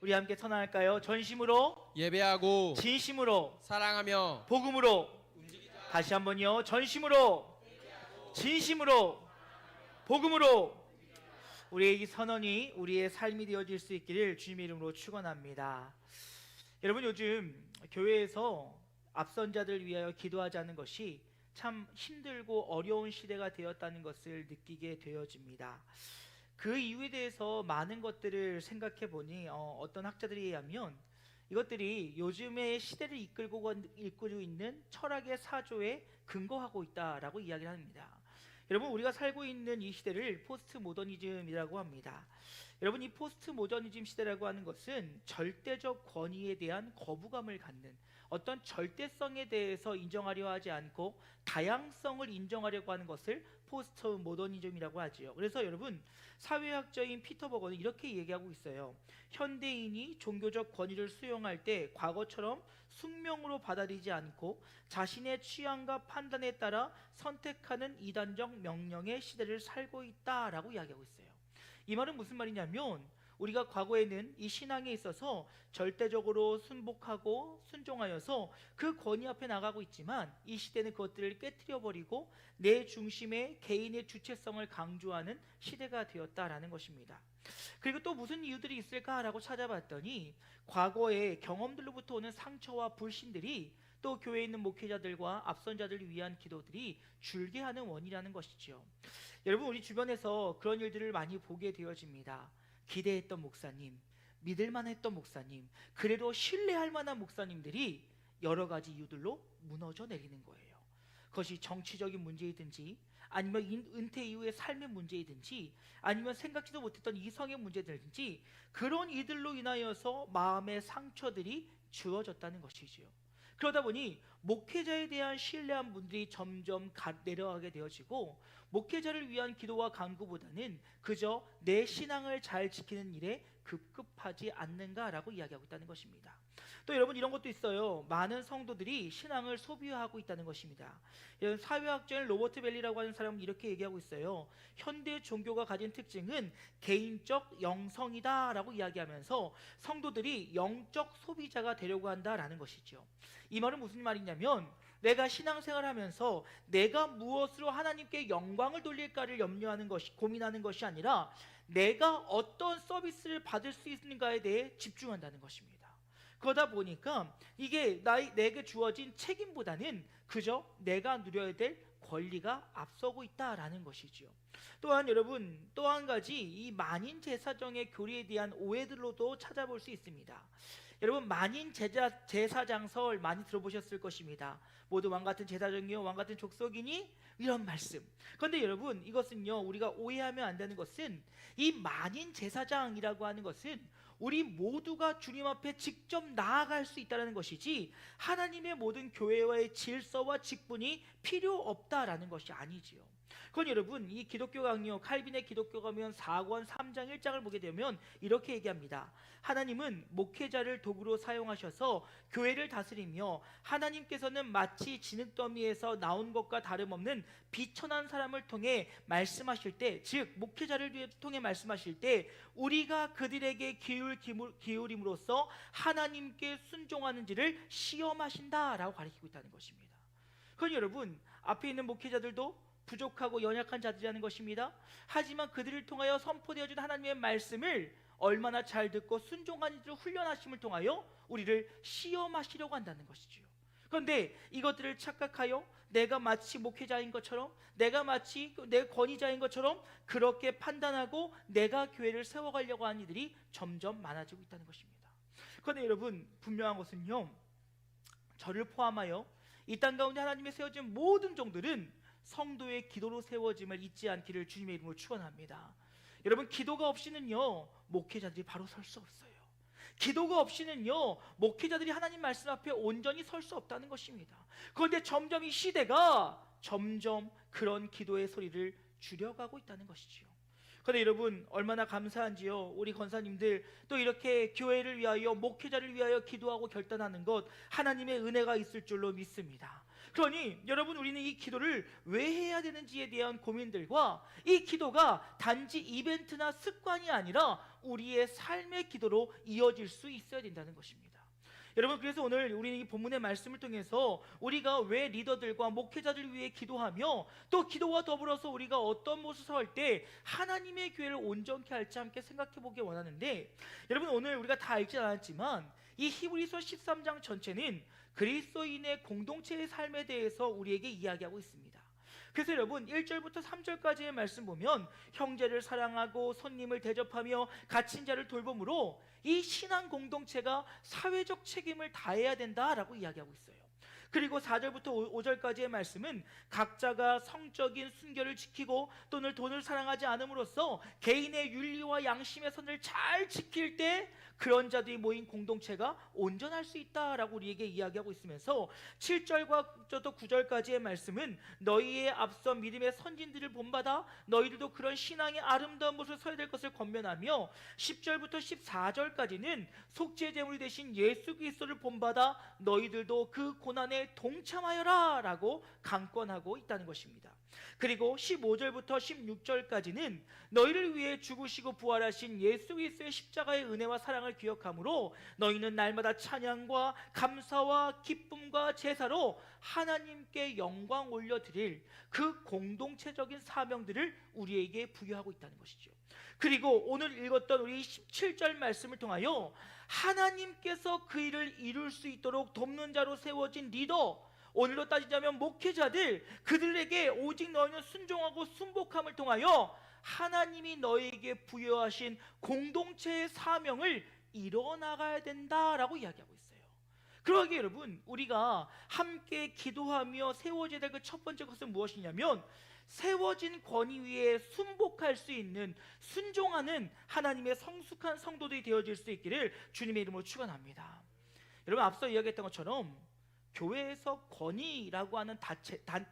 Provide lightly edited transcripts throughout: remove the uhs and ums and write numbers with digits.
우리 함께 선언할까요? 전심으로 예배하고 진심으로 사랑하며 복음으로. 다시 한번요. 전심으로 진심으로 복음으로. 우리의 이 선언이 우리의 삶이 되어질 수 있기를 주님의 이름으로 축원합니다. 여러분, 요즘 교회에서 앞선 자들을 위하여 기도하지 않는 것이 참 힘들고 어려운 시대가 되었다는 것을 느끼게 되어집니다. 그 이유에 대해서 많은 것들을 생각해 보니 어떤 학자들에 의하면 이것들이 요즘의 시대를 이끌고 있는 철학의 사조에 근거하고 있다라고 이야기를 합니다. 여러분, 우리가 살고 있는 이 시대를 포스트 모더니즘이라고 합니다. 여러분, 이 포스트 모더니즘 시대라고 하는 것은 절대적 권위에 대한 거부감을 갖는, 어떤 절대성에 대해서 인정하려 하지 않고 다양성을 인정하려고 하는 것을 포스트 모더니즘이라고 하지요. 그래서 여러분, 사회학자인 피터 버거는 이렇게 얘기하고 있어요. 현대인이 종교적 권위를 수용할 때 과거처럼 숙명으로 받아들이지 않고 자신의 취향과 판단에 따라 선택하는 이단적 명령의 시대를 살고 있다라고 이야기하고 있어요. 이 말은 무슨 말이냐면, 우리가 과거에는 이 신앙에 있어서 절대적으로 순복하고 순종하여서 그 권위 앞에 나가고 있지만, 이 시대는 그것들을 깨트려 버리고 내 중심의 개인의 주체성을 강조하는 시대가 되었다라는 것입니다. 그리고 또 무슨 이유들이 있을까라고 찾아봤더니, 과거의 경험들로부터 오는 상처와 불신들이 또 교회에 있는 목회자들과 앞선자들을 위한 기도들이 줄게 하는 원인이라는 것이죠. 여러분, 우리 주변에서 그런 일들을 많이 보게 되어집니다. 기대했던 목사님, 믿을만 했던 목사님, 그래도 신뢰할 만한 목사님들이 여러 가지 이유들로 무너져 내리는 거예요. 그것이 정치적인 문제이든지, 아니면 은퇴 이후의 삶의 문제이든지, 아니면 생각지도 못했던 이성의 문제든지, 그런 이들로 인하여서 마음의 상처들이 주어졌다는 것이지요. 그러다 보니 목회자에 대한 신뢰한 분들이 점점 내려가게 되어지고, 목회자를 위한 기도와 간구보다는 그저 내 신앙을 잘 지키는 일에 급급하지 않는가라고 이야기하고 있다는 것입니다. 또 여러분, 이런 것도 있어요. 많은 성도들이 신앙을 소비화하고 있다는 것입니다. 사회학자인 로버트 벨리라고 하는 사람은 이렇게 얘기하고 있어요. 현대 종교가 가진 특징은 개인적 영성이다라고 이야기하면서 성도들이 영적 소비자가 되려고 한다라는 것이죠. 이 말은 무슨 말이냐면, 내가 신앙생활하면서 내가 무엇으로 하나님께 영광을 돌릴까를 염려하는 것이, 고민하는 것이 아니라 내가 어떤 서비스를 받을 수 있는가에 대해 집중한다는 것입니다. 그러다 보니까 이게 내게 주어진 책임보다는 그저 내가 누려야 될 권리가 앞서고 있다라는 것이지요. 또한 여러분, 또 한 가지 이 만인 제사장의 교리에 대한 오해들로도 찾아볼 수 있습니다. 여러분, 만인 제사장설 많이 들어보셨을 것입니다. 모두 왕같은 제사장이요 왕같은 족속이니, 이런 말씀. 그런데 여러분, 이것은요, 우리가 오해하면 안 되는 것은, 이 만인 제사장이라고 하는 것은 우리 모두가 주님 앞에 직접 나아갈 수 있다는 것이지, 하나님의 모든 교회와의 질서와 직분이 필요 없다라는 것이 아니지요. 그건 여러분, 이 기독교 강요 칼빈의 기독교 가면 4권 3장 1장을 보게 되면 이렇게 얘기합니다. 하나님은 목회자를 도구로 사용하셔서 교회를 다스리며, 하나님께서는 마치 진흙더미에서 나온 것과 다름없는 비천한 사람을 통해 말씀하실 때, 즉 목회자를 통해 말씀하실 때 우리가 그들에게 기울임으로써 하나님께 순종하는지를 시험하신다라고 가르치고 있다는 것입니다. 그건 여러분, 앞에 있는 목회자들도 부족하고 연약한 자들이라는 것입니다. 하지만 그들을 통하여 선포되어진 하나님의 말씀을 얼마나 잘 듣고 순종하는지를 훈련하심을 통하여 우리를 시험하시려고 한다는 것이지요. 그런데 이것들을 착각하여 내가 마치 목회자인 것처럼, 내가 마치 내 권위자인 것처럼 그렇게 판단하고 내가 교회를 세워가려고 하는 이들이 점점 많아지고 있다는 것입니다. 그런데 여러분, 분명한 것은요, 저를 포함하여 이 땅 가운데 하나님의 세워진 모든 종들은 성도의 기도로 세워짐을 잊지 않기를 주님의 이름으로 축원합니다. 여러분, 기도가 없이는요, 목회자들이 바로 설 수 없어요. 기도가 없이는요, 목회자들이 하나님 말씀 앞에 온전히 설 수 없다는 것입니다. 그런데 점점 이 시대가 점점 그런 기도의 소리를 줄여가고 있다는 것이지요. 그런데 여러분 얼마나 감사한지요. 우리 권사님들 또 이렇게 교회를 위하여 목회자를 위하여 기도하고 결단하는 것 하나님의 은혜가 있을 줄로 믿습니다. 그러니 여러분 우리는 이 기도를 왜 해야 되는지에 대한 고민들과 이 기도가 단지 이벤트나 습관이 아니라 우리의 삶의 기도로 이어질 수 있어야 된다는 것입니다. 여러분 그래서 오늘 우리는 이 본문의 말씀을 통해서 우리가 왜 리더들과 목회자들을 위해 기도하며 또 기도와 더불어서 우리가 어떤 모습을 설 때 하나님의 교회를 온전케 할지 함께 생각해 보기 원하는데, 여러분 오늘 우리가 다 알진 않았지만 이 히브리서 13장 전체는 그리스도인의 공동체의 삶에 대해서 우리에게 이야기하고 있습니다. 그래서 여러분 1절부터 3절까지의 말씀 보면 형제를 사랑하고 손님을 대접하며 갇힌 자를 돌봄으로 이 신앙 공동체가 사회적 책임을 다해야 된다라고 이야기하고 있어요. 그리고 4절부터 5절까지의 말씀은 각자가 성적인 순결을 지키고 또는 돈을 사랑하지 않음으로써 개인의 윤리와 양심의 선을 잘 지킬 때 그런 자들이 모인 공동체가 온전할 수 있다라고 우리에게 이야기하고 있으면서 7절과 9절까지의 말씀은 너희의 앞서 믿음의 선진들을 본받아 너희들도 그런 신앙의 아름다운 모습을 서야 될 것을 권면하며 10절부터 14절까지는 속죄 제물이 되신 예수 그리스도를 본받아 너희들도 그 고난에 동참하여라 라고 강권하고 있다는 것입니다. 그리고 15절부터 16절까지는 너희를 위해 죽으시고 부활하신 예수 그리스도의 십자가의 은혜와 사랑을 기억하므로 너희는 날마다 찬양과 감사와 기쁨과 제사로 하나님께 영광 올려드릴 그 공동체적인 사명들을 우리에게 부여하고 있다는 것이죠. 그리고 오늘 읽었던 우리 17절 말씀을 통하여 하나님께서 그 일을 이룰 수 있도록 돕는 자로 세워진 리더, 오늘로 따지자면 목회자들, 그들에게 오직 너희는 순종하고 순복함을 통하여 하나님이 너희에게 부여하신 공동체의 사명을 이뤄나가야 된다라고 이야기하고 있어요. 그러기에 여러분 우리가 함께 기도하며 세워져야 될 그 첫 번째 것은 무엇이냐면 세워진 권위 위에 순복할 수 있는, 순종하는 하나님의 성숙한 성도들이 되어질 수 있기를 주님의 이름으로 축원합니다. 여러분 앞서 이야기했던 것처럼 교회에서 권위라고 하는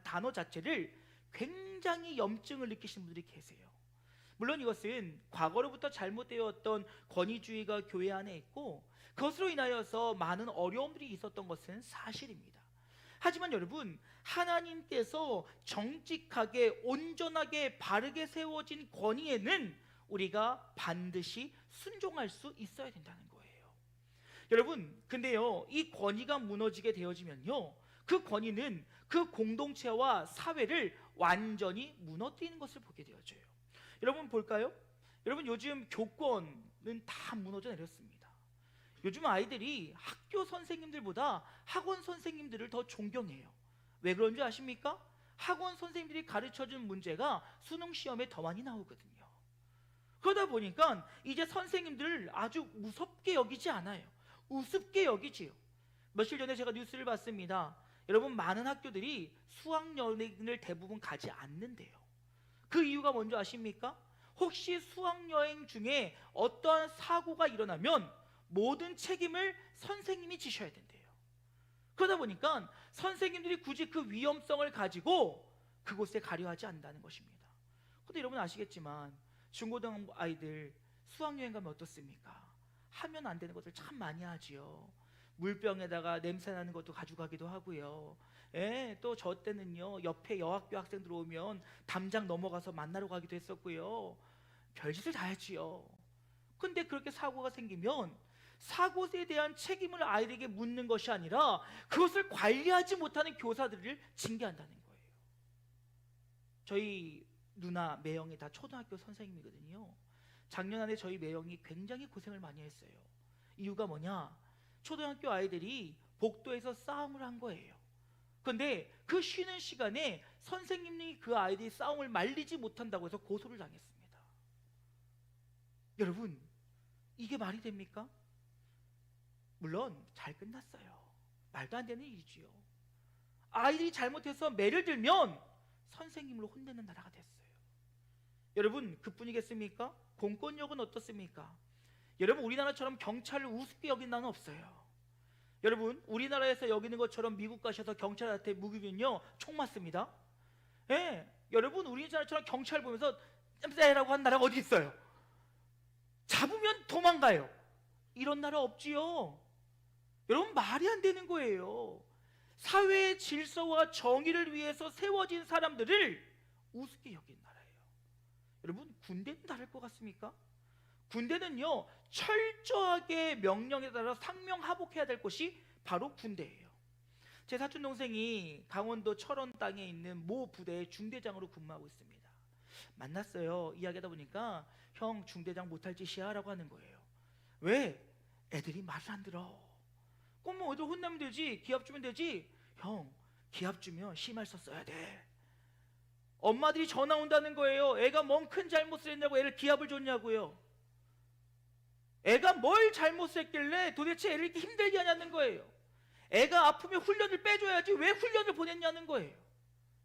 단어 자체를 굉장히 염증을 느끼시는 분들이 계세요. 물론 이것은 과거로부터 잘못되었던 권위주의가 교회 안에 있고 그것으로 인하여서 많은 어려움들이 있었던 것은 사실입니다. 하지만 여러분 하나님께서 정직하게 온전하게 바르게 세워진 권위에는 우리가 반드시 순종할 수 있어야 된다는 거예요. 여러분 근데요 이 권위가 무너지게 되어지면요 그 권위는 그 공동체와 사회를 완전히 무너뜨리는 것을 보게 되어져요. 여러분 볼까요? 여러분 요즘 교권은 다 무너져 내렸습니다. 요즘 아이들이 학교 선생님들보다 학원 선생님들을 더 존경해요. 왜 그런 줄 아십니까? 학원 선생님들이 가르쳐준 문제가 수능 시험에 더 많이 나오거든요. 그러다 보니까 이제 선생님들을 아주 무섭게 여기지 않아요. 우습게 여기지요. 며칠 전에 제가 뉴스를 봤습니다. 여러분 많은 학교들이 수학여행을 대부분 가지 않는데요. 그 이유가 뭔지 아십니까? 혹시 수학여행 중에 어떠한 사고가 일어나면 모든 책임을 선생님이 지셔야 된대요. 그러다 보니까 선생님들이 굳이 그 위험성을 가지고 그곳에 가려 하지 않는다는 것입니다. 그런데 여러분 아시겠지만 중고등 아이들 수학여행 가면 어떻습니까? 하면 안 되는 것들 참 많이 하지요. 물병에다가 냄새 나는 것도 가져가기도 하고요. 또 저 때는요 옆에 여학교 학생들 오면 담장 넘어가서 만나러 가기도 했었고요. 별짓을 다 했지요. 근데 그렇게 사고가 생기면 사고에 대한 책임을 아이들에게 묻는 것이 아니라 그것을 관리하지 못하는 교사들을 징계한다는 거예요. 저희 누나 매형이 다 초등학교 선생님이거든요. 작년 안에 저희 매형이 굉장히 고생을 많이 했어요. 이유가 뭐냐? 초등학교 아이들이 복도에서 싸움을 한 거예요. 그런데 그 쉬는 시간에 선생님이 그 아이들이 싸움을 말리지 못한다고 해서 고소를 당했습니다. 여러분 이게 말이 됩니까? 물론 잘 끝났어요. 말도 안 되는 일이지요. 아이들이 잘못해서 매를 들면 선생님을 혼내는 나라가 됐어요. 여러분 그뿐이겠습니까? 공권력은 어떻습니까? 여러분 우리나라처럼 경찰을 우습게 여긴 나라는 없어요. 여러분 우리나라에서 여기는 것처럼 미국 가셔서 경찰한테 무기면요 총 맞습니다. 여러분 우리나라처럼 경찰 보면서 쌤쌤라고 한 나라가 어디 있어요? 잡으면 도망가요. 이런 나라 없지요. 여러분, 말이 안 되는 거예요. 사회의 질서와 정의를 위해서 세워진 사람들을 우습게 여긴 나라예요. 여러분, 군대는 다를 것 같습니까? 군대는요, 철저하게 명령에 따라 상명하복해야 될 것이 바로 군대예요. 제 사촌 동생이 강원도 철원 땅에 있는 모 부대의 중대장으로 근무하고 있습니다. 만났어요. 이야기하다 보니까 형, 중대장 못할 짓이야 라고 하는 거예요. 왜? 애들이 말을 안 들어. 그럼 애들 혼나면 되지, 기합 주면 되지. 형, 기합 주면 심할 썼어야 돼. 엄마들이 전화 온다는 거예요. 애가 뭔 큰 잘못을 했냐고 애를 기합을 줬냐고요. 애가 뭘 잘못을 했길래 도대체 애를 이렇게 힘들게 하냐는 거예요. 애가 아프면 훈련을 빼줘야지 왜 훈련을 보냈냐는 거예요.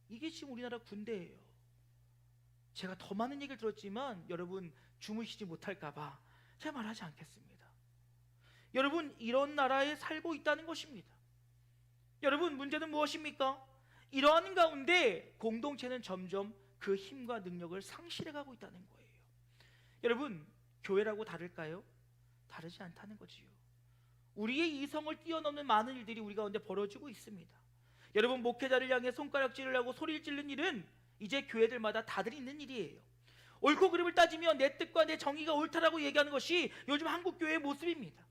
이게 지금 우리나라 군대예요. 제가 더 많은 얘기를 들었지만 여러분 주무시지 못할까봐 제가 말하지 않겠습니다. 여러분, 이런 나라에 살고 있다는 것입니다. 여러분, 문제는 무엇입니까? 이러한 가운데 공동체는 점점 그 힘과 능력을 상실해가고 있다는 거예요. 여러분, 교회라고 다를까요? 다르지 않다는 거지요. 우리의 이성을 뛰어넘는 많은 일들이 우리 가운데 벌어지고 있습니다. 여러분, 목회자를 향해 손가락질을 하고 소리를 찌르는 일은 이제 교회들마다 다들 있는 일이에요. 옳고 그름을 따지며 내 뜻과 내 정의가 옳다라고 얘기하는 것이 요즘 한국 교회의 모습입니다.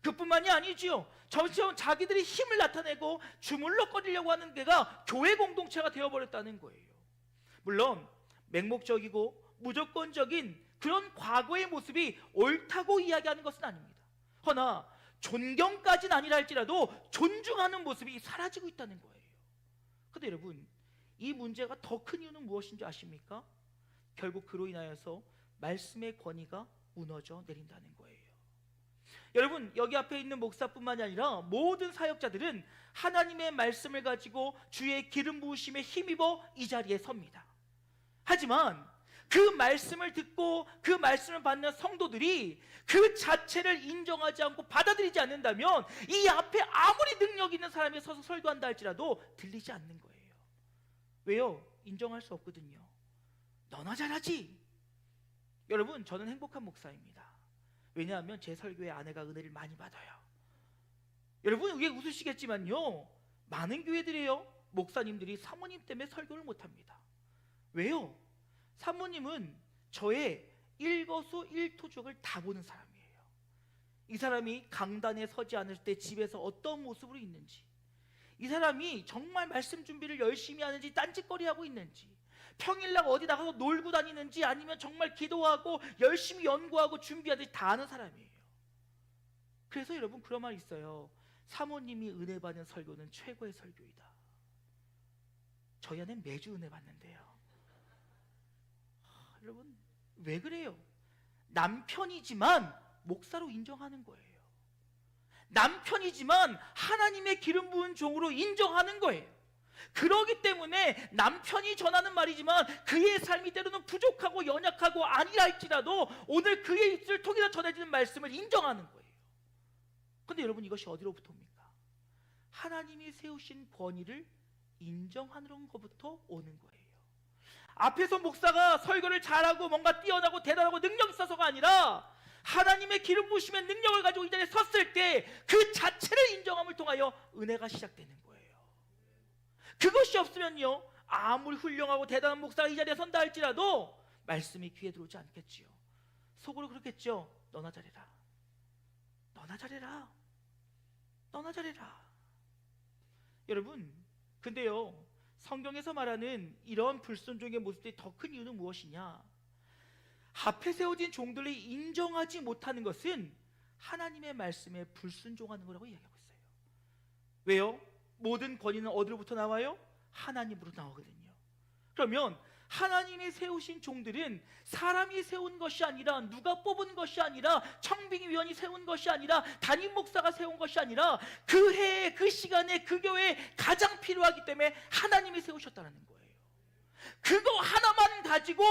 그뿐만이 아니지요. 점점 자기들이 힘을 나타내고 주물럭거리려고 하는 데가 교회 공동체가 되어버렸다는 거예요. 물론 맹목적이고 무조건적인 그런 과거의 모습이 옳다고 이야기하는 것은 아닙니다. 허나 존경까지는 아니라 할지라도 존중하는 모습이 사라지고 있다는 거예요. 그런데 여러분, 이 문제가 더 큰 이유는 무엇인지 아십니까? 결국 그로 인하여서 말씀의 권위가 무너져 내린다는 거예요. 여러분, 여기 앞에 있는 목사뿐만이 아니라 모든 사역자들은 하나님의 말씀을 가지고 주의 기름 부으심에 힘입어 이 자리에 섭니다. 하지만 그 말씀을 듣고 그 말씀을 받는 성도들이 그 자체를 인정하지 않고 받아들이지 않는다면 이 앞에 아무리 능력 있는 사람이 서서 설교한다 할지라도 들리지 않는 거예요. 왜요? 인정할 수 없거든요. 너나 잘하지. 여러분, 저는 행복한 목사입니다. 왜냐하면 제 설교에 아내가 은혜를 많이 받아요. 여러분, 이게 웃으시겠지만요, 많은 교회들이에요, 목사님들이 사모님 때문에 설교를 못합니다. 왜요? 사모님은 저의 일거수일투족을 다 보는 사람이에요. 이 사람이 강단에 서지 않을 때 집에서 어떤 모습으로 있는지, 이 사람이 정말 말씀 준비를 열심히 하는지 딴짓거리하고 있는지, 평일날 어디 나가서 놀고 다니는지 아니면 정말 기도하고 열심히 연구하고 준비하듯이 다 아는 사람이에요. 그래서 여러분, 그런 말 있어요. 사모님이 은혜 받는 설교는 최고의 설교이다. 저희 아내는 매주 은혜 받는데요. 여러분, 왜 그래요? 남편이지만 목사로 인정하는 거예요. 남편이지만 하나님의 기름 부은 종으로 인정하는 거예요. 그러기 때문에 남편이 전하는 말이지만 그의 삶이 때로는 부족하고 연약하고 아니라 할지라도 오늘 그의 입술을 통해서 전해지는 말씀을 인정하는 거예요. 그런데 여러분, 이것이 어디로부터 옵니까? 하나님이 세우신 권위를 인정하는 것부터 오는 거예요. 앞에서 목사가 설교를 잘하고 뭔가 뛰어나고 대단하고 능력 있어서가 아니라 하나님의 기름 부으심의 능력을 가지고 이 자리에 섰을 때 그 자체를 인정함을 통하여 은혜가 시작되는 거예요. 그것이 없으면요, 아무리 훌륭하고 대단한 목사가 이 자리에 선다 할지라도 말씀이 귀에 들어오지 않겠지요. 속으로 그렇겠죠. 너나 잘해라, 너나 잘해라, 너나 잘해라. 여러분, 근데요, 성경에서 말하는 이런 불순종의 모습들이 더 큰 이유는 무엇이냐? 앞에 세워진 종들을 인정하지 못하는 것은 하나님의 말씀에 불순종하는 거라고 이야기하고 있어요. 왜요? 모든 권위는 어디로부터 나와요? 하나님으로 나오거든요. 그러면 하나님이 세우신 종들은 사람이 세운 것이 아니라, 누가 뽑은 것이 아니라, 청빙위원이 세운 것이 아니라, 담임 목사가 세운 것이 아니라 그 해에 그 시간에 그 교회에 가장 필요하기 때문에 하나님이 세우셨다는 거예요. 그거 하나만 가지고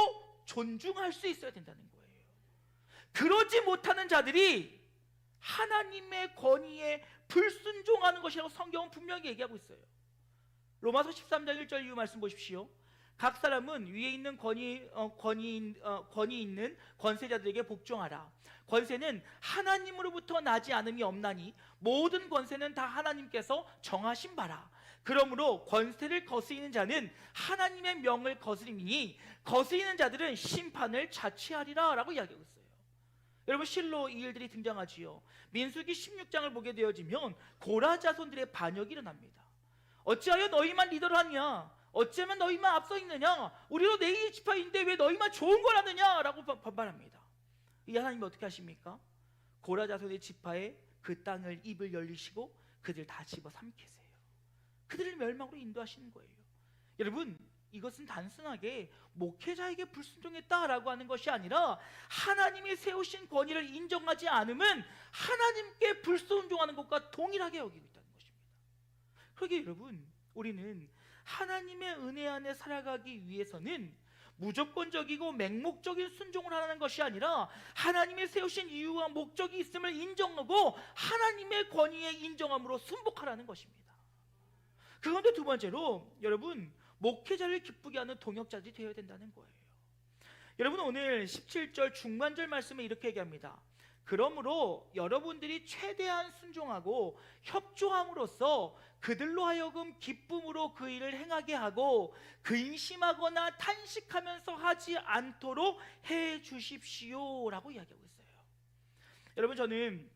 존중할 수 있어야 된다는 거예요. 그러지 못하는 자들이 하나님의 권위에 불순종하는 것이라고 성경은 분명히 얘기하고 있어요. 로마서 13장 1절 이후 말씀 보십시오. 각 사람은 위에 있는 권위 있는 권세자들에게 복종하라. 권세는 하나님으로부터 나지 않음이 없나니 모든 권세는 다 하나님께서 정하신 바라. 그러므로 권세를 거스리는 자는 하나님의 명을 거스리니 거스리는 자들은 심판을 자취하리라 라고 이야기하고 있어요. 여러분, 실로 이 일들이 등장하지요. 민수기 16장을 보게 되어지면 고라 자손들의 반역이 일어납니다. 어찌하여 너희만 리더를 하냐? 어쩌면 너희만 앞서 있느냐? 우리도 네 지파인데 왜 너희만 좋은 걸 하느냐? 라고 반발합니다. 이 하나님이 어떻게 하십니까? 고라 자손의 지파에 그 땅을 입을 열리시고 그들 다 집어 삼키세요. 그들을 멸망으로 인도하시는 거예요. 여러분, 이것은 단순하게 목회자에게 불순종했다라고 하는 것이 아니라 하나님이 세우신 권위를 인정하지 않으면 하나님께 불순종하는 것과 동일하게 여기고 있다는 것입니다. 그러기에 여러분, 우리는 하나님의 은혜 안에 살아가기 위해서는 무조건적이고 맹목적인 순종을 하는 것이 아니라 하나님이 세우신 이유와 목적이 있음을 인정하고 하나님의 권위에 인정함으로 순복하라는 것입니다. 그런데 두 번째로, 여러분, 목회자를 기쁘게 하는 동역자들이 되어야 된다는 거예요. 여러분, 오늘 17절 중반절 말씀에 이렇게 얘기합니다. 그러므로 여러분들이 최대한 순종하고 협조함으로써 그들로 하여금 기쁨으로 그 일을 행하게 하고 근심하거나 탄식하면서 하지 않도록 해 주십시오 라고 이야기하고 있어요. 여러분, 저는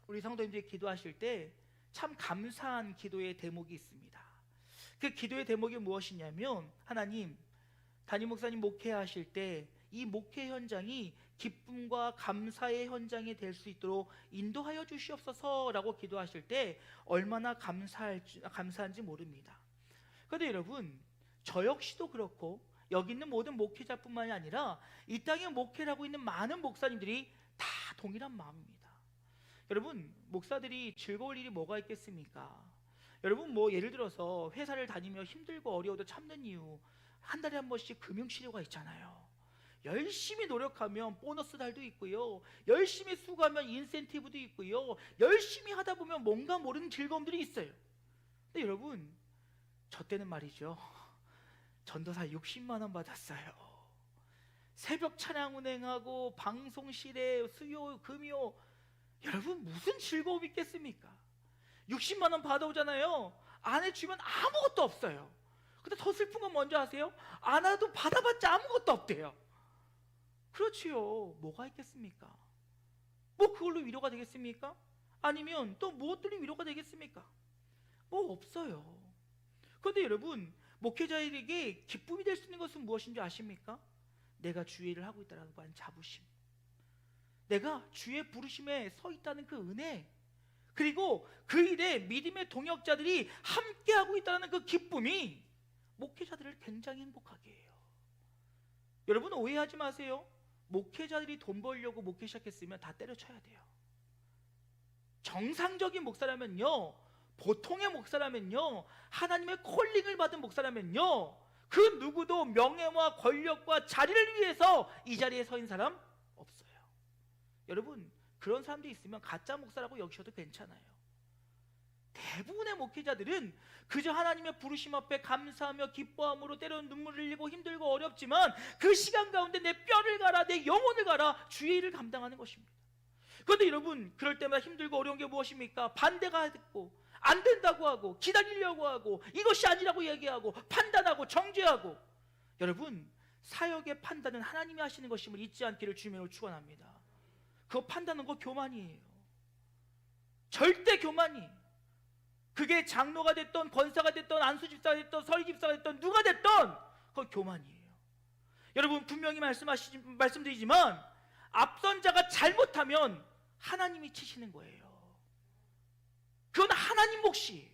우리 성도님들이 기도하실 때 참 감사한 기도의 대목이 있습니다. 그 기도의 대목이 무엇이냐면, 하나님, 담임 목사님 목회하실 때 이 목회 현장이 기쁨과 감사의 현장이 될 수 있도록 인도하여 주시옵소서라고 기도하실 때 얼마나 감사한지 모릅니다. 그런데 여러분, 저 역시도 그렇고 여기 있는 모든 목회자뿐만이 아니라 이 땅에 목회를 하고 있는 많은 목사님들이 다 동일한 마음입니다. 여러분, 목사들이 즐거울 일이 뭐가 있겠습니까? 여러분, 예를 들어서 회사를 다니며 힘들고 어려워도 참는 이유, 한 달에 한 번씩 금융치료가 있잖아요. 열심히 노력하면 보너스 달도 있고요, 열심히 수고하면 인센티브도 있고요, 열심히 하다 보면 뭔가 모르는 즐거움들이 있어요. 근데 여러분, 저 때는 말이죠, 전도사 60만 원 받았어요. 새벽 찬양 운행하고 방송실에 수요 금요, 여러분 무슨 즐거움이 있겠습니까? 60만 원 받아오잖아요. 안에 주면 아무것도 없어요. 근데 더 슬픈 건 뭔지 아세요? 안 와도 받아봤자 아무것도 없대요. 그렇지요. 뭐가 있겠습니까? 그걸로 위로가 되겠습니까? 아니면 또 무엇들이 위로가 되겠습니까? 없어요. 그런데 여러분, 목회자에게 기쁨이 될 수 있는 것은 무엇인지 아십니까? 내가 주의 일을 하고 있다는 자부심, 내가 주의 부르심에 서 있다는 그 은혜, 그리고 그 일에 믿음의 동역자들이 함께하고 있다는 그 기쁨이 목회자들을 굉장히 행복하게 해요. 여러분, 오해하지 마세요. 목회자들이 돈 벌려고 목회 시작했으면 다 때려쳐야 돼요. 정상적인 목사라면요, 보통의 목사라면요, 하나님의 콜링을 받은 목사라면요, 그 누구도 명예와 권력과 자리를 위해서 이 자리에 서 있는 사람 없어요. 여러분, 그런 사람들이 있으면 가짜 목사라고 여기셔도 괜찮아요. 대부분의 목회자들은 그저 하나님의 부르심 앞에 감사하며 기뻐함으로 때로는 눈물을 흘리고 힘들고 어렵지만 그 시간 가운데 내 뼈를 갈아 내 영혼을 갈아 주의 일을 감당하는 것입니다. 그런데 여러분, 그럴 때마다 힘들고 어려운 게 무엇입니까? 반대가 듣고 안 된다고 하고 기다리려고 하고 이것이 아니라고 얘기하고 판단하고 정죄하고. 여러분, 사역의 판단은 하나님이 하시는 것임을 잊지 않기를 주님으로 축원합니다. 그거 판단은 거 교만이에요. 절대 교만이. 그게 장로가 됐던 권사가 됐던 안수집사가 됐던 서리집사가 됐던 누가 됐던 그건 교만이에요. 여러분, 분명히 말씀드리지만 앞선 자가 잘못하면 하나님이 치시는 거예요. 그건 하나님 몫이에요.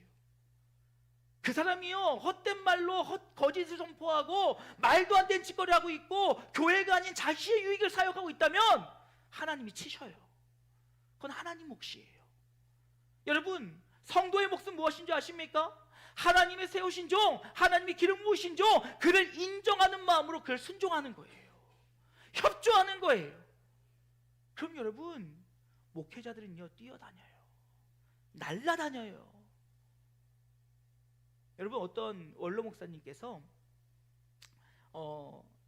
그 사람이요, 헛된 말로 거짓을 선포하고 말도 안 되는 짓거리 하고 있고 교회가 아닌 자신의 유익을 사역하고 있다면 하나님이 치셔요. 그건 하나님 몫이에요. 여러분, 성도의 몫은 무엇인지 아십니까? 하나님의 세우신 종, 하나님이 기름 부으신 종, 그를 인정하는 마음으로 그를 순종하는 거예요. 협조하는 거예요. 그럼 여러분, 목회자들은요, 뛰어다녀요. 날라다녀요. 여러분, 어떤 원로 목사님께서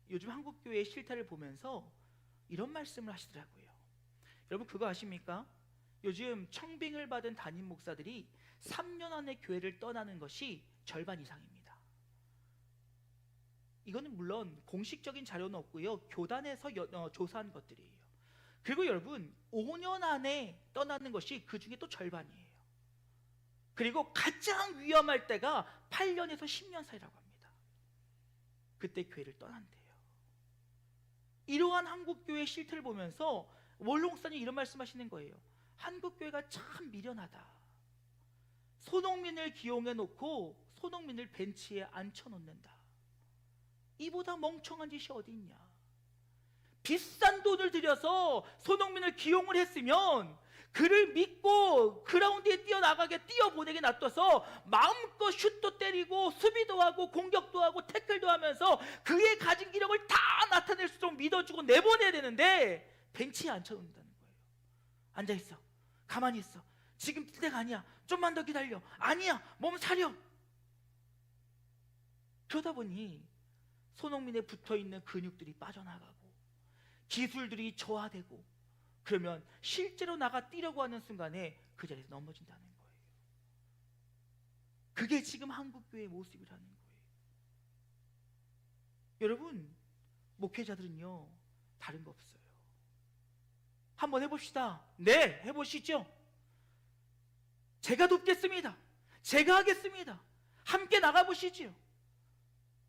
요즘 한국 교회의 실태를 보면서 이런 말씀을 하시더라고요. 여러분 그거 아십니까? 요즘 청빙을 받은 담임 목사들이 3년 안에 교회를 떠나는 것이 절반 이상입니다. 이거는 물론 공식적인 자료는 없고요, 교단에서 조사한 것들이에요. 그리고 여러분 5년 안에 떠나는 것이 그 중에 또 절반이에요. 그리고 가장 위험할 때가 8년에서 10년 사이라고 합니다. 그때 교회를 떠난대요. 이러한 한국교회의 실태를 보면서 원로 목사님 이런 말씀하시는 거예요. 한국교회가 참 미련하다. 손흥민을 기용해 놓고 손흥민을 벤치에 앉혀놓는다. 이보다 멍청한 짓이 어디 있냐. 비싼 돈을 들여서 손흥민을 기용을 했으면 그를 믿고 그라운드에 뛰어나가게 뛰어보내게 놔둬서 마음껏 슛도 때리고 수비도 하고 공격도 하고 태클도 하면서 그의 가진 기력을 다 나타낼 수 있도록 믿어주고 내보내야 되는데 벤치에 앉혀놓는다는 거예요. 앉아있어, 가만히 있어, 지금 뛸 때가 아니야, 좀만 더 기다려, 아니야, 몸 사려. 그러다 보니 손흥민에 붙어있는 근육들이 빠져나가고 기술들이 저하되고, 그러면 실제로 나가 뛰려고 하는 순간에 그 자리에서 넘어진다는 거예요. 그게 지금 한국교회의 모습이라는 거예요. 여러분 목회자들은요 다른 거 없어요. 한번 해봅시다. 네, 해보시죠. 제가 돕겠습니다. 제가 하겠습니다. 함께 나가보시지요.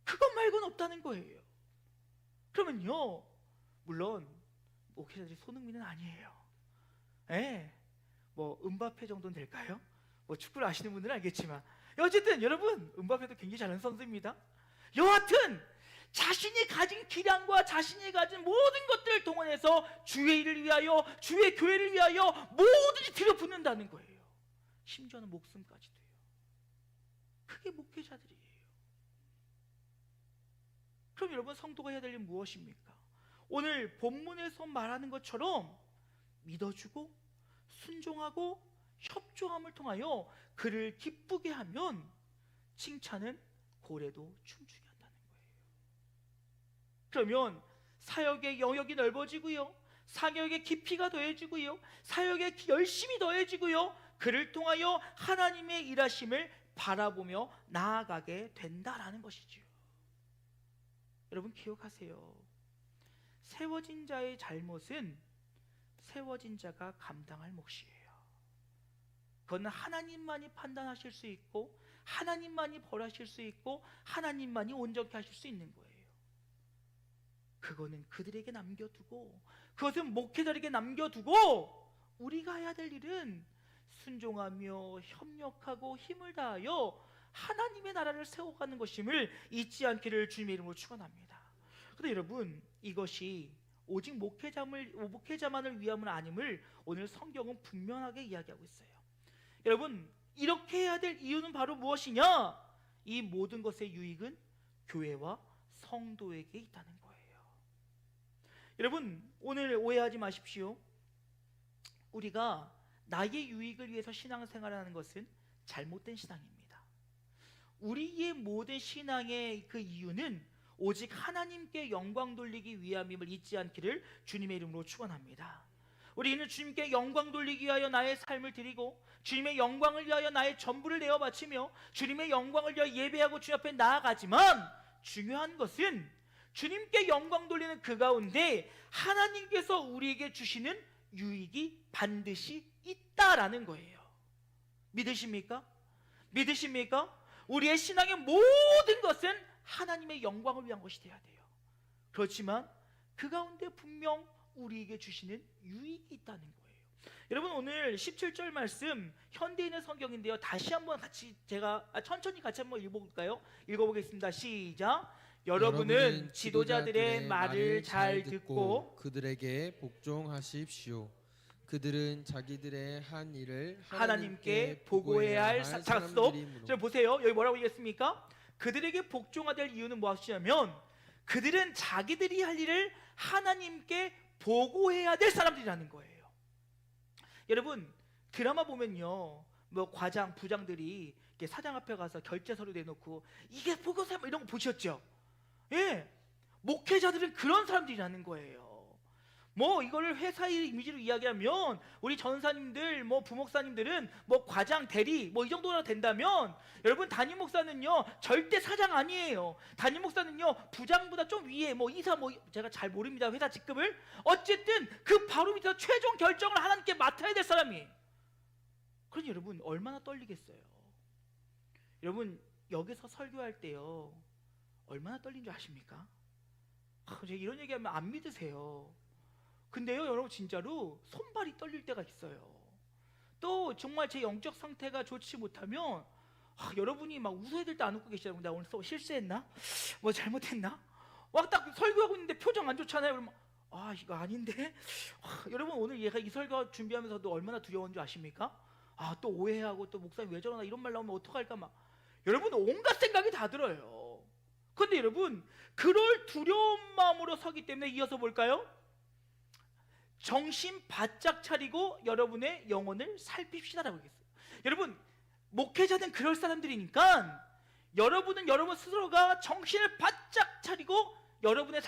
그것 말고는 없다는 거예요. 그러면요, 물론 목회자들이 손흥민은 아니에요. 예, 뭐 음바페 정도는 될까요? 뭐 축구를 아시는 분들은 알겠지만 어쨌든 여러분 음바페도 굉장히 잘하는 선수입니다. 여하튼 자신이 가진 기량과 자신이 가진 모든 것들을 동원해서 주의 일을 위하여, 주의 교회를 위하여 모든지 들여붓는다는 거예요. 심지어는 목숨까지도요. 그게 목회자들이에요. 그럼 여러분 성도가 해야 될 일은 무엇입니까? 오늘 본문에서 말하는 것처럼 믿어주고 순종하고 협조함을 통하여 그를 기쁘게 하면 칭찬은 고래도 춤추게 한다는 거예요. 그러면 사역의 영역이 넓어지고요, 사역의 깊이가 더해지고요, 사역의 열심이 더해지고요, 그를 통하여 하나님의 일하심을 바라보며 나아가게 된다라는 것이지요. 여러분 기억하세요. 세워진 자의 잘못은 세워진 자가 감당할 몫이에요. 그건 하나님만이 판단하실 수 있고 하나님만이 벌하실 수 있고 하나님만이 온전케 하실 수 있는 거예요. 그거는 그들에게 남겨두고, 그것은 목회자에게 남겨두고, 우리가 해야 될 일은 순종하며 협력하고 힘을 다하여 하나님의 나라를 세워가는 것임을 잊지 않기를 주님의 이름으로 축원합니다. 그런데 여러분 이것이 오직 목회자만을 위함은 아님을 오늘 성경은 분명하게 이야기하고 있어요. 여러분 이렇게 해야 될 이유는 바로 무엇이냐? 이 모든 것의 유익은 교회와 성도에게 있다는 거예요. 여러분 오늘 오해하지 마십시오. 우리가 나의 유익을 위해서 신앙생활을 하는 것은 잘못된 신앙입니다. 우리의 모든 신앙의 그 이유는 오직 하나님께 영광 돌리기 위함임을 잊지 않기를 주님의 이름으로 축원합니다. 우리는 주님께 영광 돌리기 위하여 나의 삶을 드리고 주님의 영광을 위하여 나의 전부를 내어 바치며 주님의 영광을 위하여 예배하고 주님 앞에 나아가지만, 중요한 것은 주님께 영광 돌리는 그 가운데 하나님께서 우리에게 주시는 유익이 반드시 있다라는 거예요. 믿으십니까? 믿으십니까? 우리의 신앙의 모든 것은 하나님의 영광을 위한 것이 되어야 돼요. 그렇지만 그 가운데 분명 우리에게 주시는 유익이 있다는 거예요. 여러분 오늘 17절 말씀 현대인의 성경인데요, 다시 한번 같이 제가 천천히 같이 한번 읽어볼까요? 읽어보겠습니다. 시작. 여러분은 지도자들의 말을 잘 듣고 그들에게 복종하십시오. 그들은 자기들의 한 일을 하나님께 보고해야 할 사람들이므로. 자 보세요. 여기 뭐라고 얘기했습니까? 그들에게 복종해야 될 이유는 무엇이냐면 그들은 자기들이 할 일을 하나님께 보고해야 될 사람들이라는 거예요. 여러분 드라마 보면요, 뭐 과장 부장들이 이렇게 사장 앞에 가서 결제 서류 내놓고 이게 보고서 이런 거 보셨죠? 예, 목회자들은 그런 사람들이라는 거예요. 뭐 이거를 회사의 이미지로 이야기하면 우리 전사님들, 뭐 부목사님들은 뭐 과장, 대리 뭐 이 정도나 된다면, 여러분 담임 목사는요 절대 사장 아니에요. 담임 목사는요 부장보다 좀 위에 뭐 이사, 뭐 제가 잘 모릅니다 회사 직급을. 어쨌든 그 바로 밑에서 최종 결정을 하나님께 맡아야 될 사람이에요. 그러니 여러분 얼마나 떨리겠어요. 여러분 여기서 설교할 때요 얼마나 떨린 줄 아십니까? 제가 이런 얘기하면 안 믿으세요. 근데요 여러분 진짜로 손발이 떨릴 때가 있어요. 또 정말 제 영적 상태가 좋지 못하면 여러분이 막 웃어야 될 때 안 웃고 계시잖아요. 나 오늘 또 실수했나? 뭐 잘못했나? 막 딱 설교하고 있는데 표정 안 좋잖아요. 그러면 이거 아닌데? 여러분 오늘 얘가 이 설교 준비하면서도 얼마나 두려운 줄 아십니까? 또 오해하고 또 목사님 왜 저러나 이런 말 나오면 어떡할까 막. 여러분 온갖 생각이 다 들어요. 근데 여러분 그럴 두려운 마음으로 서기 때문에 이어서 볼까요? 정신 바짝 차리고 여러분의 영혼을 살핍시다라고 했어요. 여러분 목회자는 그럴 사람들이니까 여러분은 여러분 스스로가 정신을 바짝 차리고 여러분의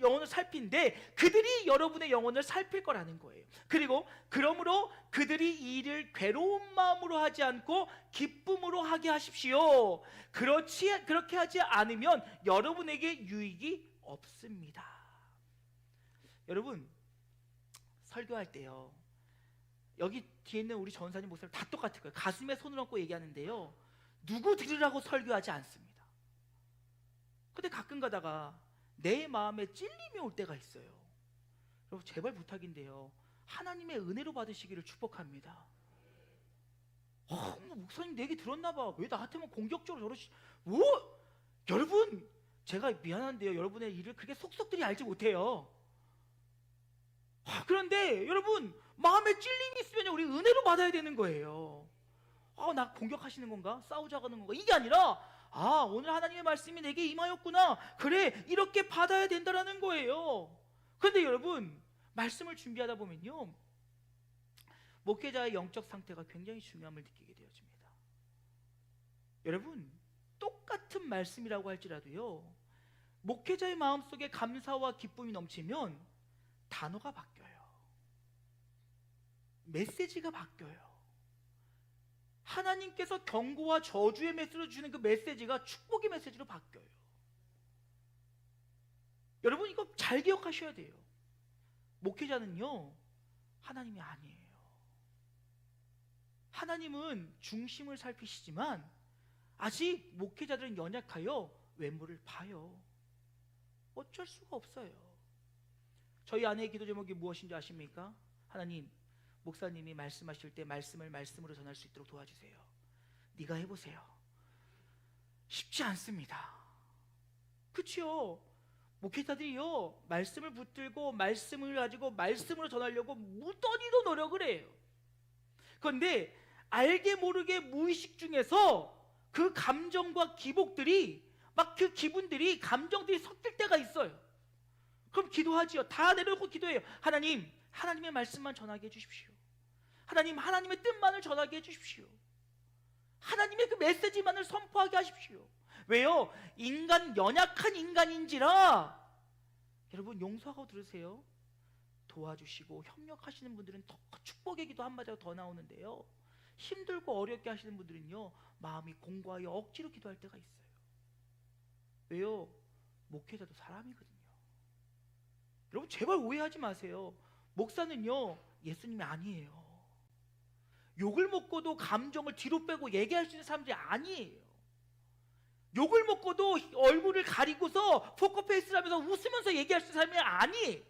영혼을 살피는데 그들이 여러분의 영혼을 살필 거라는 거예요. 그리고 그러므로 그들이 이 일을 괴로운 마음으로 하지 않고 기쁨으로 하게 하십시오. 그렇게 하지 않으면 여러분에게 유익이 없습니다. 여러분 설교할 때요 여기 뒤에 있는 우리 전사님 목사님 다 똑같을 거예요. 가슴에 손을 얹고 얘기하는데요 누구 들으라고 설교하지 않습니다. 근데 가끔 가다가 내 마음에 찔림이 올 때가 있어요. 여러분 제발 부탁인데요 하나님의 은혜로 받으시기를 축복합니다. 목사님 내 얘기 들었나봐 왜 나한테만 공격적으로 여러분 제가 미안한데요 여러분의 일을 그렇게 속속들이 알지 못해요. 그런데 여러분 마음에 찔림이 있으면 우리 은혜로 받아야 되는 거예요. 나 공격하시는 건가? 싸우자고 하는 건가? 이게 아니라 오늘 하나님의 말씀이 내게 임하였구나. 그래 이렇게 받아야 된다라는 거예요. 그런데 여러분 말씀을 준비하다 보면요 목회자의 영적 상태가 굉장히 중요함을 느끼게 되어집니다. 여러분 똑같은 말씀이라고 할지라도요 목회자의 마음속에 감사와 기쁨이 넘치면 단어가 바뀌어요. 메시지가 바뀌어요. 하나님께서 경고와 저주의 메시지로 주는 그 메시지가 축복의 메시지로 바뀌어요. 여러분 이거 잘 기억하셔야 돼요. 목회자는요 하나님이 아니에요. 하나님은 중심을 살피시지만 아직 목회자들은 연약하여 외모를 봐요. 어쩔 수가 없어요. 저희 아내의 기도 제목이 무엇인지 아십니까? 하나님 목사님이 말씀하실 때 말씀을 말씀으로 전할 수 있도록 도와주세요. 네가 해보세요. 쉽지 않습니다. 그치요? 목회자들이요 말씀을 붙들고 말씀을 가지고 말씀으로 전하려고 무던히도 노력을 해요. 그런데 알게 모르게 무의식 중에서 그 감정과 기복들이 막 그 기분들이 감정들이 섞일 때가 있어요. 그럼 기도하지요. 다 내려놓고 기도해요. 하나님 하나님의 말씀만 전하게 해주십시오. 하나님 하나님의 뜻만을 전하게 해주십시오. 하나님의 그 메시지만을 선포하게 하십시오. 왜요? 연약한 인간인지라. 여러분 용서하고 들으세요. 도와주시고 협력하시는 분들은 더 축복의 기도 한마디가 더 나오는데요 힘들고 어렵게 하시는 분들은요 마음이 공고하여 억지로 기도할 때가 있어요. 왜요? 목회자도 사람이거든요. 여러분 제발 오해하지 마세요. 목사는요 예수님이 아니에요. 욕을 먹고도 감정을 뒤로 빼고 얘기할 수 있는 사람들이 아니에요. 욕을 먹고도 얼굴을 가리고서 포커페이스를 하면서 웃으면서 얘기할 수 있는 사람이 아니에요.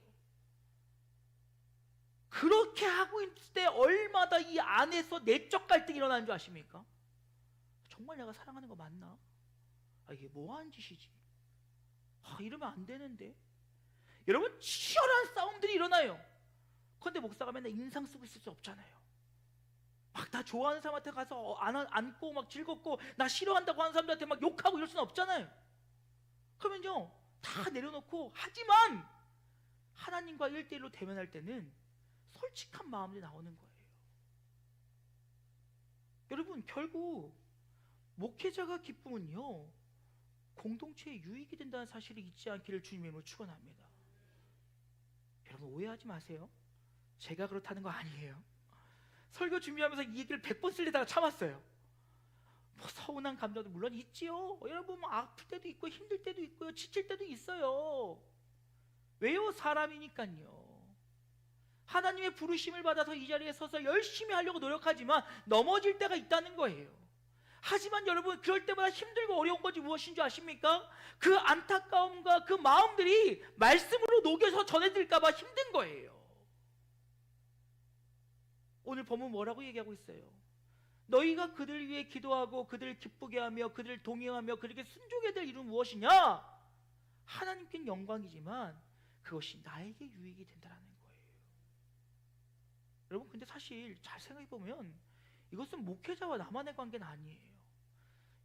그렇게 하고 있을 때 얼마나 이 안에서 내적 갈등이 일어나는 줄 아십니까? 정말 내가 사랑하는 거 맞나? 이게 뭐하는 짓이지? 이러면 안 되는데. 여러분 치열한 싸움들이 일어나요. 그런데 목사가 맨날 인상 쓰고 있을 수 없잖아요. 막 나 좋아하는 사람한테 가서 안고 막 즐겁고 나 싫어한다고 하는 사람들한테 막 욕하고 이럴 수는 없잖아요. 그러면요 다 내려놓고, 하지만 하나님과 1대1로 대면할 때는 솔직한 마음이 나오는 거예요. 여러분 결국 목회자가 기쁨은요 공동체에 유익이 된다는 사실을 잊지 않기를 주님의 이름으로 축원합니다. 여러분 오해하지 마세요. 제가 그렇다는 거 아니에요. 설교 준비하면서 이 얘기를 100번 쓰려다가 참았어요. 뭐 서운한 감정도 물론 있지요. 여러분 뭐 아플 때도 있고 힘들 때도 있고요, 지칠 때도 있어요. 왜요? 사람이니까요. 하나님의 부르심을 받아서 이 자리에 서서 열심히 하려고 노력하지만 넘어질 때가 있다는 거예요. 하지만 여러분 그럴 때마다 힘들고 어려운 것이 무엇인 줄 아십니까? 그 안타까움과 그 마음들이 말씀으로 녹여서 전해질까 봐 힘든 거예요. 오늘 본문 뭐라고 얘기하고 있어요? 너희가 그들 위해 기도하고 그들을 기쁘게 하며 그들을 동행하며 그들에게 순종해야 될 이유는 무엇이냐? 하나님께는 영광이지만 그것이 나에게 유익이 된다는 거예요. 여러분 근데 사실 잘 생각해 보면 이것은 목회자와 나만의 관계는 아니에요.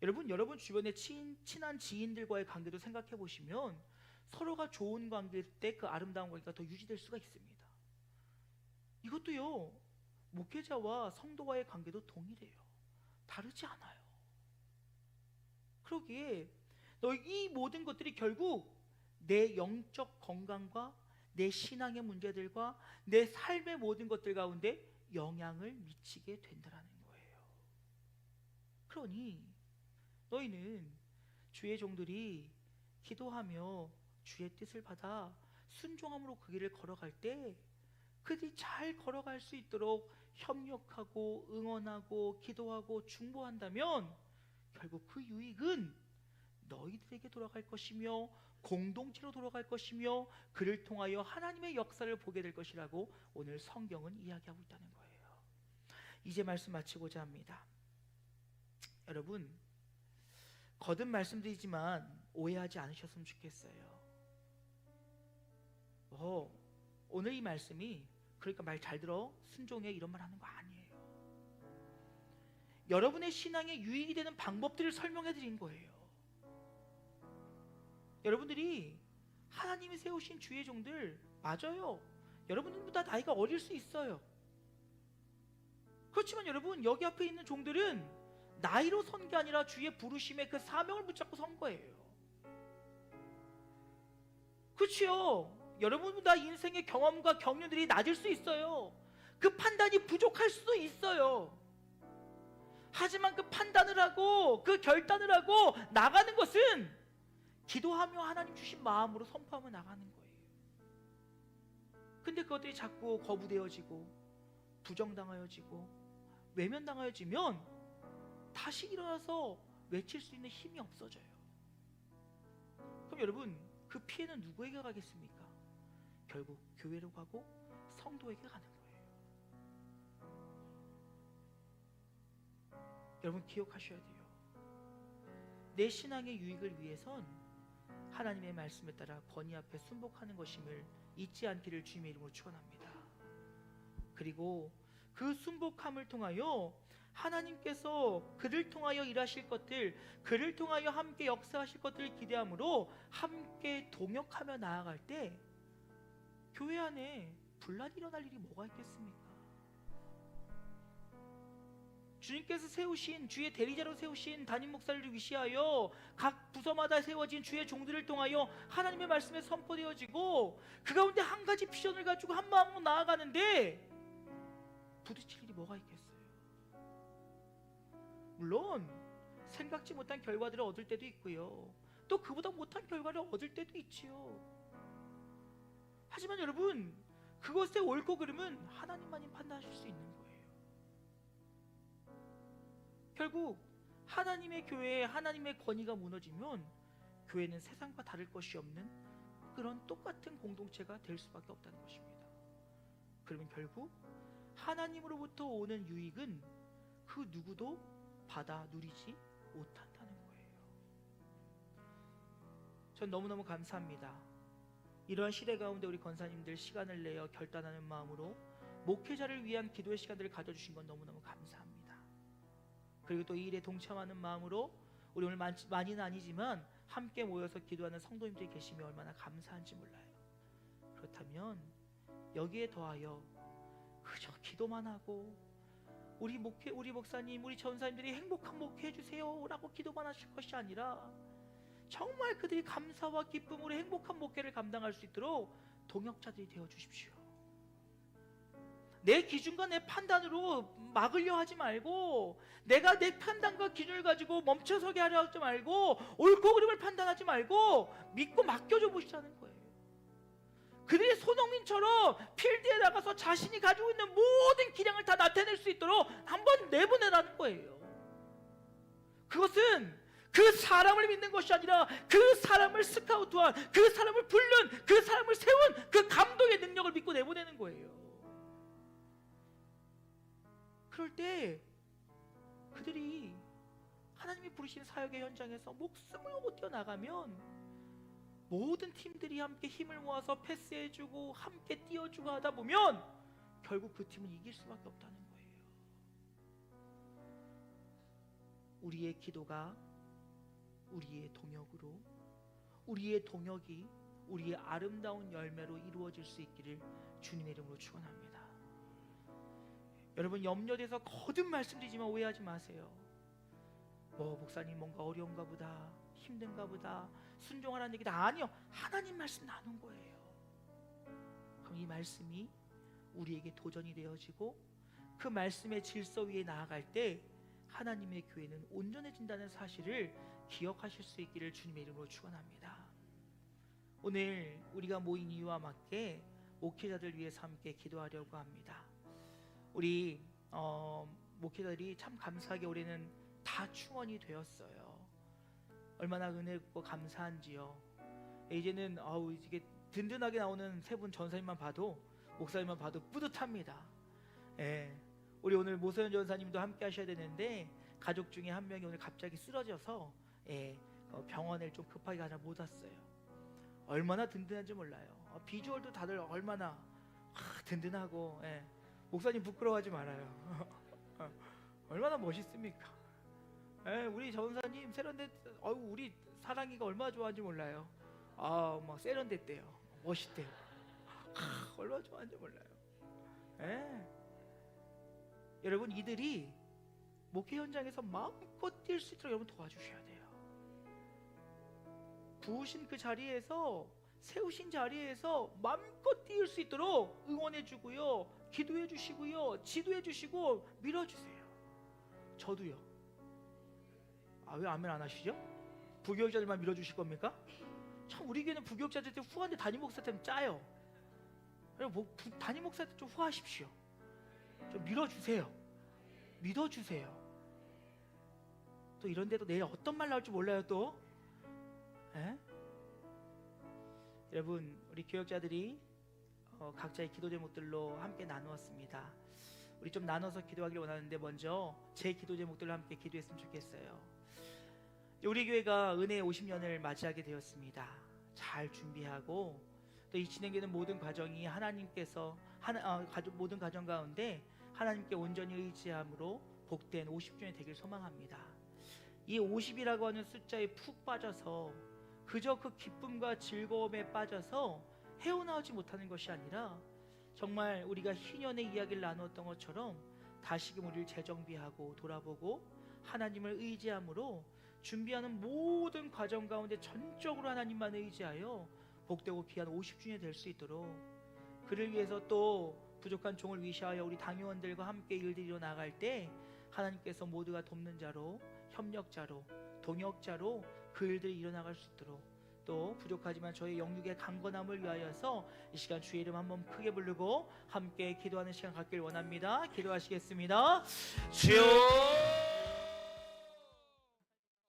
여러분 주변에 친한 지인들과의 관계도 생각해 보시면 서로가 좋은 관계일 때 그 아름다운 관계가 더 유지될 수가 있습니다. 이것도요, 목회자와 성도와의 관계도 동일해요. 다르지 않아요. 그러기에 이 모든 것들이 결국 내 영적 건강과 내 신앙의 문제들과 내 삶의 모든 것들 가운데 영향을 미치게 된다는 거예요. 그러니 너희는 주의 종들이 기도하며 주의 뜻을 받아 순종함으로 그 길을 걸어갈 때 그들이 잘 걸어갈 수 있도록 협력하고 응원하고 기도하고 중보한다면 결국 그 유익은 너희들에게 돌아갈 것이며 공동체로 돌아갈 것이며 그를 통하여 하나님의 역사를 보게 될 것이라고 오늘 성경은 이야기하고 있다는 거예요. 이제 말씀 마치고자 합니다. 여러분 거듭 말씀드리지만 오해하지 않으셨으면 좋겠어요. 오늘 이 말씀이 그러니까 말 잘 들어 순종해 이런 말 하는 거 아니에요. 여러분의 신앙에 유익이 되는 방법들을 설명해 드린 거예요. 여러분들이 하나님이 세우신 주의 종들 맞아요. 여러분들보다 나이가 어릴 수 있어요. 그렇지만 여러분 여기 앞에 있는 종들은 나이로 선 게 아니라 주의 부르심의 그 사명을 붙잡고 선 거예요. 그렇죠. 여러분보다 인생의 경험과 경륜들이 낮을 수 있어요. 그 판단이 부족할 수도 있어요. 하지만 그 판단을 하고 그 결단을 하고 나가는 것은 기도하며 하나님 주신 마음으로 선포하며 나가는 거예요. 근데 그것들이 자꾸 거부되어지고 부정당하여지고 외면당하여지면 다시 일어나서 외칠 수 있는 힘이 없어져요. 그럼 여러분 그 피해는 누구에게 가겠습니까? 결국 교회로 가고 성도에게 가는 거예요. 여러분 기억하셔야 돼요. 내 신앙의 유익을 위해선 하나님의 말씀에 따라 권위 앞에 순복하는 것임을 잊지 않기를 주님의 이름으로 축원합니다. 그리고 그 순복함을 통하여 하나님께서 그를 통하여 일하실 것들, 그를 통하여 함께 역사하실 것들을 기대함으로 함께 동역하며 나아갈 때 교회 안에 분란이 일어날 일이 뭐가 있겠습니까? 주님께서 세우신 주의 대리자로 세우신 담임 목사를 위시하여 각 부서마다 세워진 주의 종들을 통하여 하나님의 말씀에 선포되어지고 그 가운데 한 가지 비전을 가지고 한 마음으로 나아가는데 부딪힐 일이 뭐가 있겠어요? 물론 생각지 못한 결과들을 얻을 때도 있고요, 또 그보다 못한 결과를 얻을 때도 있지요. 하지만 여러분 그것의 옳고 그름은 하나님만이 판단하실 수 있는 거예요. 결국 하나님의 교회에 하나님의 권위가 무너지면 교회는 세상과 다를 것이 없는 그런 똑같은 공동체가 될 수밖에 없다는 것입니다. 그러면 결국 하나님으로부터 오는 유익은 그 누구도 받아 누리지 못한다는 거예요. 전 너무너무 감사합니다. 이러한 시대 가운데 우리 권사님들 시간을 내어 결단하는 마음으로 목회자를 위한 기도의 시간들을 가져주신 건 너무너무 감사합니다. 그리고 또 이 일에 동참하는 마음으로 우리 오늘 많이는 아니지만 함께 모여서 기도하는 성도님들이 계시면 얼마나 감사한지 몰라요. 그렇다면 여기에 더하여 그저 기도만 하고 우리 목사님, 우리 전사님들이 행복한 목회해 주세요 라고 기도만 하실 것이 아니라 정말 그들이 감사와 기쁨으로 행복한 목회를 감당할 수 있도록 동역자들이 되어 주십시오. 내 기준과 내 판단으로 막으려 하지 말고, 내가 내 판단과 기준을 가지고 멈춰서게 하려 하지 말고, 옳고 그름을 판단하지 말고 믿고 맡겨줘 보시자는 거예요. 그들이 손흥민처럼 필드에 나가서 자신이 가지고 있는 모든 기량을 다 나타낼 수 있도록 한번 내보내라는 거예요. 그것은 그 사람을 믿는 것이 아니라 그 사람을 스카우트한, 그 사람을 부른, 그 사람을 세운 그 감독의 능력을 믿고 내보내는 거예요. 그럴 때 그들이 하나님이 부르신 사역의 현장에서 목숨을 걸고 뛰어나가면 모든 팀들이 함께 힘을 모아서 패스해주고 함께 뛰어주고 하다 보면 결국 그 팀은 이길 수밖에 없다는 거예요. 우리의 기도가 우리의 동역으로, 우리의 동역이 우리의 아름다운 열매로 이루어질 수 있기를 주님의 이름으로 축원합니다. 여러분, 염려돼서 거듭 말씀드리지만 오해하지 마세요. 목사님 뭔가 어려운가 보다, 힘든가 보다, 순종하라는 얘기다. 아니요, 하나님 말씀 나눈 거예요. 그럼 이 말씀이 우리에게 도전이 되어지고 그 말씀의 질서 위에 나아갈 때 하나님의 교회는 온전해진다는 사실을 기억하실 수 있기를 주님의 이름으로 축원합니다. 오늘 우리가 모인 이유와 맞게 목회자들 위해서 함께 기도하려고 합니다. 우리 목회자들이 참 감사하게 올해는 다 충원이 되었어요. 얼마나 은혜고 감사한지요. 이제는 이게 든든하게 나오는 세 분 전사님만 봐도, 목사님만 봐도 뿌듯합니다. 우리 오늘 모서연 전사님도 함께 하셔야 되는데 가족 중에 한 명이 오늘 갑자기 쓰러져서 병원을 좀 급하게 가자 못 왔어요. 얼마나 든든한지 몰라요. 비주얼도 다들 얼마나 든든하고, 목사님 부끄러워하지 말아요. 얼마나 멋있습니까? 우리 전사님 세련됐, 우리 사랑이가 얼마나 좋아하는지 몰라요. 막 세련됐대요. 멋있대요. 얼마나 좋아하는지 몰라요. 여러분, 이들이 목회 현장에서 마음껏 뛸 수 있도록 여러분 도와주셔야 돼요. 부으신 그 자리에서, 세우신 자리에서 마음껏 뛸 수 있도록 응원해 주고요, 기도해 주시고요, 지도해 주시고 밀어주세요. 저도요. 왜 아멘 안 하시죠? 부교육자들만 밀어주실 겁니까? 참 우리 교회는 부교육자들 때 후한데 담임 목사한테 짜요. 담임 목사한테 좀 후하십시오. 좀 밀어주세요. 믿어주세요. 또 이런데도 내일 어떤 말 나올지 몰라요 또. 여러분, 우리 교육자들이 각자의 기도 제목들로 함께 나누었습니다. 우리 좀 나눠서 기도하기를 원하는데 먼저 제 기도 제목들로 함께 기도했으면 좋겠어요. 우리 교회가 은혜의 50년을 맞이하게 되었습니다. 잘 준비하고 또 이 진행되는 모든 과정이 하나님께서 모든 과정 가운데 하나님께 온전히 의지함으로 복된 50주년이 되길 소망합니다. 이 50이라고 하는 숫자에 푹 빠져서 그저 그 기쁨과 즐거움에 빠져서 헤어나오지 못하는 것이 아니라 정말 우리가 희년의 이야기를 나누었던 것처럼 다시금 우리를 재정비하고 돌아보고 하나님을 의지함으로 준비하는 모든 과정 가운데 전적으로 하나님만 의지하여 복되고 귀한 50주년이 될 수 있도록, 그를 위해서 또 부족한 종을 위시하여 우리 당회원들과 함께 일들이 일어나갈 때 하나님께서 모두가 돕는 자로, 협력자로, 동역자로 그 일들이 일어나갈 수 있도록, 또 부족하지만 저희 영육의 강건함을 위하여서 이 시간 주의 이름 한번 크게 부르고 함께 기도하는 시간 갖길 원합니다. 기도하시겠습니다. 주여